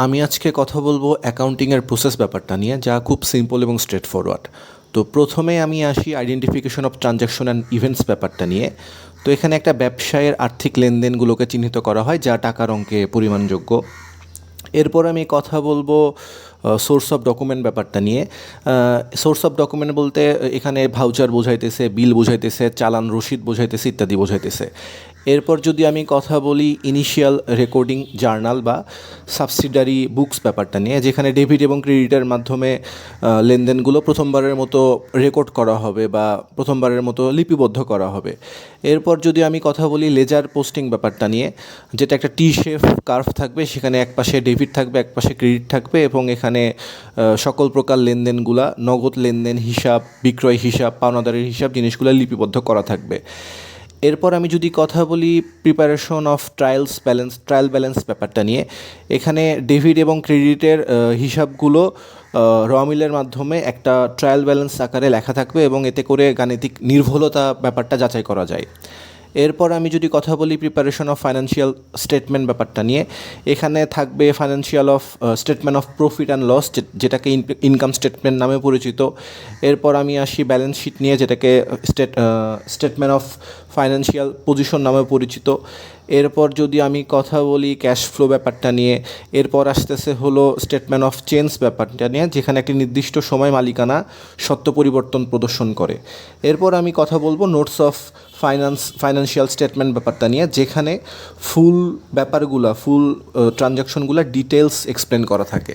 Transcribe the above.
আমি আজকে কথা বলবো অ্যাকাউন্টিংয়ের প্রসেস ব্যাপারটা নিয়ে, যা খুব সিম্পল এবং স্ট্রেট ফরওয়ার্ড। তো প্রথমে আমি আসি identification of transaction and events ব্যাপারটা নিয়ে। তো এখানে একটা ব্যবসায়ের আর্থিক লেনদেনগুলোকে চিহ্নিত করা হয় যা টাকার অঙ্কে পরিমাণযোগ্য। এরপর আমি কথা বলবো সোর্স অফ ডকুমেন্ট ব্যাপারটা নিয়ে। সোর্স অফ ডকুমেন্ট বলতে এখানে ভাউচার বোঝাইতেছে, বিল বোঝাইতেছে, চালান রসিদ বোঝাইতেছে, ইত্যাদি বোঝাইতেছে। এরপর যদি আমি কথা বলি ইনিশিয়াল রেকর্ডিং জার্নাল বা সাবসিডারি বুকস ব্যাপারটা নিয়ে, যেখানে ডেবিট এবং ক্রেডিটের মাধ্যমে লেনদেনগুলো প্রথমবারের মতো রেকর্ড করা হবে বা প্রথমবারের মতো লিপিবদ্ধ করা হবে। এরপর যদি আমি কথা বলি লেজার পোস্টিং ব্যাপারটা নিয়ে, যেটা একটা টি শেপ কার্ভ থাকবে, সেখানে এক পাশে ডেবিট থাকবে, এক পাশে ক্রেডিট থাকবে, এবং এখানে সকল প্রকার লেনদেনগুলা, নগদ লেনদেন হিসাব, বিক্রয় হিসাব, পাওনাদারের হিসাব, জিনিসগুলো লিপিবদ্ধ করা থাকবে। এরপর আমি যদি কথা বলি প্রিপারেশন অফ ট্রায়াল ব্যালেন্স ব্যাপারটা নিয়ে, এখানে ডেবিট এবং ক্রেডিটের হিসাবগুলো র মিলের মাধ্যমে একটা ট্রায়াল ব্যালেন্স আকারে লেখা থাকবে এবং এতে করে গাণিতিক নির্ভুলতা ব্যাপারটা যাচাই করা যায়। এরপর আমি যদি কথা বলি প্রিপারেশন অফ ফাইন্যান্সিয়াল স্টেটমেন্ট ব্যাপারটা নিয়ে, এখানে থাকবে statement of profit and loss, যেটাকে ইনকাম স্টেটমেন্ট নামে পরিচিত। এরপর আমি আসি ব্যালেন্স শিট নিয়ে, যেটাকে স্টেটমেন্ট অফ ফাইন্যান্সিয়াল পজিশন নামে পরিচিত। এরপর যদি আমি কথা বলি ক্যাশ ফ্লো ব্যাপারটা নিয়ে, এরপর আসতেছে হলো স্টেটমেন্ট অফ চেঞ্জ ব্যাপারটা নিয়ে, যেখানে একটি নির্দিষ্ট সময় মালিকানা সত্ত্ব পরিবর্তন প্রদর্শন করে। এরপর আমি কথা বলবো নোটস অফ ফাইন্যান্সিয়াল স্টেটমেন্ট ব্যাপারটা নিয়ে, যেখানে ফুল ট্রানজ্যাকশনগুলো ডিটেলস এক্সপ্লেন করা থাকে।